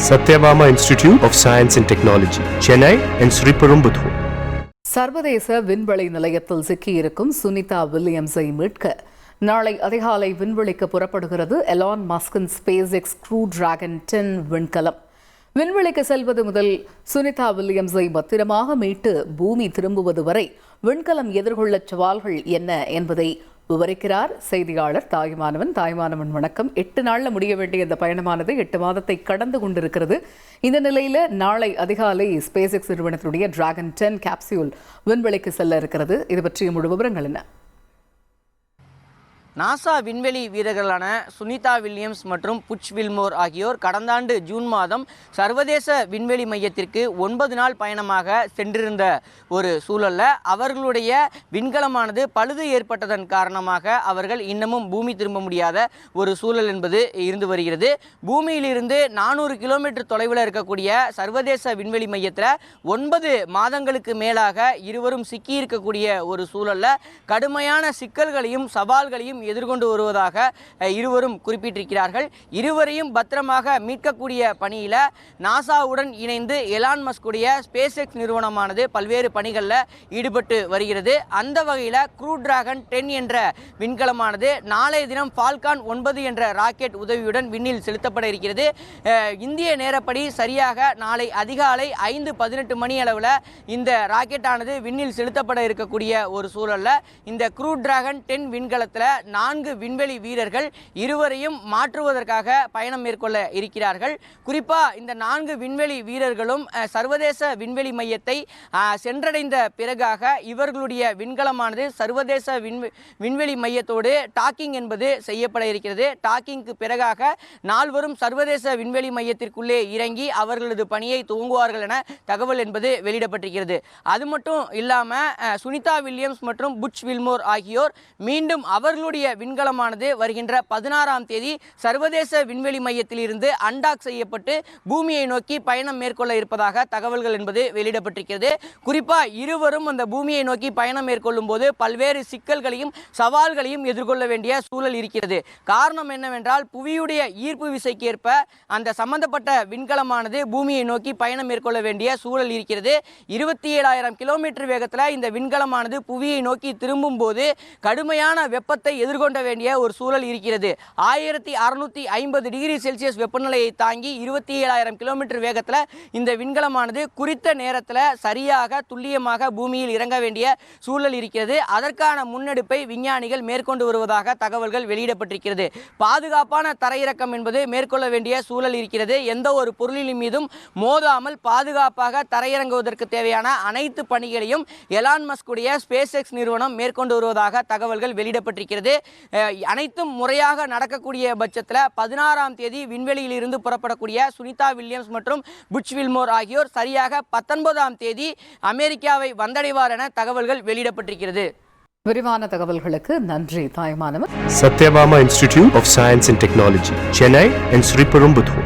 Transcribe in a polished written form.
Satyabama Institute of Science and Technology, Chennai and Sriperumbudur. சர்வதேச விண்வெளி நிலையத்தில் சிக்கியிருக்கும் சுனிதா வில்லியம்ஸை மீட்க நாளை அதிகாலை விண்வெளிக்கு புறப்படுகிறது எலான் மஸ்கின் ஸ்பேஸ் க்ரூ டிராகன் 10 விண்கலம். விண்வெளிக்கு செல்வது முதல் சுனிதா வில்லியம்ஸை பத்திரமாக மீட்டு பூமி திரும்புவது வரை விண்கலம் எதிர்கொள்ள சவால்கள் என்ன என்பதை விவரிக்கிறார் செய்தியாளர் தாய்மானவன். வணக்கம். 8 நாள்ல முடிய வேண்டிய இந்த பயணமானது 8 மாதத்தை கடந்து கொண்டிருக்கிறது. இந்த நிலையில நாளை அதிகாலை ஸ்பேஸ் எக்ஸ் நிறுவனத்தினுடைய டிராகன் 10 கேப்சியூல் விண்வெளிக்கு செல்ல இருக்கிறது. இது பற்றிய முழு விவரங்கள் என்ன? நாசா விண்வெளி வீரர்களான சுனிதா வில்லியம்ஸ் மற்றும் புட்ச் வில்மோர் ஆகியோர் கடந்த ஆண்டு ஜூன் மாதம் சர்வதேச விண்வெளி மையத்திற்கு 9 நாள் பயணமாக சென்றிருந்த ஒரு சூழலில் அவர்களுடைய விண்கலமானது பழுது ஏற்பட்டதன் காரணமாக அவர்கள் இன்னமும் பூமி திரும்ப முடியாத ஒரு சூழல் என்பது இருந்து வருகிறது. பூமியிலிருந்து 400 கிலோமீட்டர் தொலைவில் இருக்கக்கூடிய சர்வதேச விண்வெளி மையத்தில் 9 மாதங்களுக்கு மேலாக இருவரும் சிக்கியிருக்கக்கூடிய ஒரு சூழலில் கடுமையான சிக்கல்களையும் சவால்களையும் எதிர்கொண்டு வருவதாக இருவரும் குறிப்பிட்டிருக்கிறார்கள். இருவரையும் பத்திரமாக மீட்கக்கூடிய பணியில் நாசாவுடன் இணைந்து எலான் மஸ்குடைய ஸ்பேஸ் எக்ஸ் நிறுவனமானது பல்வேறு பணிகளில் ஈடுபட்டு வருகிறது. அந்த வகையில் க்ரூ டிராகன் 10 என்ற விண்கலமானது நாளைய தினம் ஃபால்கான் 9 என்ற ராக்கெட் உதவியுடன் விண்ணில் செலுத்தப்பட இருக்கிறது. இந்திய நேரப்படி சரியாக நாளை அதிகாலை 5:18 மணி அளவில் இந்த ராக்கெட்டானது விண்ணில் செலுத்தப்பட இருக்கக்கூடிய ஒரு சூழலில் இந்த க்ரூ டிராகன் 10 விண்கலத்தில் 4 விண்வெளி வீரர்கள் இருவரையும் மாற்றுவதற்காக பயணம் மேற்கொள்ள இருக்கிறார்கள். குறிப்பாக இந்த 4 விண்வெளி வீரர்களும் சர்வதேச விண்வெளி மையத்தை சென்றடைந்த பிறகாக இவர்களுடைய விண்கலமானது சர்வதேச விண்வெளி மையத்தோடு டாக்கிங் என்பது செய்யப்பட இருக்கிறது. டாக்கிங்க்கு பிறகாக நால்வரும் சர்வதேச விண்வெளி மையத்திற்குள்ளே இறங்கி அவர்களது பணியை துவங்குவார்கள் என தகவல் என்பது வெளியிடப்பட்டிருக்கிறது. அது மட்டும் இல்லாமல் சுனிதா வில்லியம்ஸ் மற்றும் புட்ச் வில்மோர் ஆகியோர் மீண்டும் அவர்களுடைய விண்கலமானது வருகின்ற 16ஆம் தேதி சர்வதேச விண்வெளி மையத்தில் இருந்து அன்டாக் செய்யப்பட்டு பூமியை நோக்கி பயணம் மேற்கொள்ள இருப்பதாக தகவல்கள் என்பது வெளியிடப்பட்டிருக்கிறது. குறிப்பாக இருவரும் அந்த பூமியை நோக்கி பயணம் மேற்கொள்ளும் போது பல்வேறு சிக்கல்களையும் சவால்களையும் எதிர்கொள்ள வேண்டிய சூழல் இருக்கிறது. காரணம் என்னவென்றால் புவியுடைய ஈர்ப்பு விசைக்கு ஏற்ப அந்த சம்பந்தப்பட்ட விண்கலமானது பூமியை நோக்கி பயணம் மேற்கொள்ள வேண்டிய சூழல் இருக்கிறது. 27,000 கிலோமீட்டர் வேகத்தில் இந்த விண்கலமானது புவியை நோக்கி திரும்பும் போது கடுமையான வெப்பத்தை எதிர்கொண்ட வேண்டிய ஒரு சூழல் இருக்கிறது. 1650 டிகிரி செல்சியஸ் வெப்பநிலையை தாங்கி 27,000 கிலோமீட்டர் வேகத்தில் இந்த விண்கலமானது குறித்த நேரத்தில் சரியாக துல்லியமாக பூமியில் இறங்க வேண்டிய சூழல் இருக்கிறது. அதற்கான முன்னெடுப்பை விஞ்ஞானிகள் மேற்கொண்டு வருவதாக தகவல்கள் வெளியிடப்பட்டிருக்கிறது. பாதுகாப்பான தரையிறக்கம் என்பது மேற்கொள்ள வேண்டிய சூழல் இருக்கிறது. எந்த ஒரு பொருளின் மீதும் மோதாமல் பாதுகாப்பாக தரையிறங்குவதற்கு தேவையான அனைத்து பணிகளையும் எலான் மஸ்குடைய ஸ்பேஸ் எக்ஸ் நிறுவனம் மேற்கொண்டு வருவதாக தகவல்கள் வெளியிடப்பட்டிருக்கிறது. அனைத்தும் முறையாக நடக்கக்கூடிய பட்சத்தில் 16ஆம் தேதி விண்வெளியில் இருந்து புறப்படக்கூடிய சுனிதா வில்லியம்ஸ் மற்றும் புட்ச் வில்மோர் ஆகியோர் சரியாக 19ஆம் தேதி அமெரிக்காவை வந்தடைவார் என தகவல்கள் வெளியிடப்பட்டிருக்கிறது. விரிவான தகவல்களுக்கு நன்றி தாய்மானவன். Satyabama Institute of Science and Technology, Chennai and Sriperumbudur.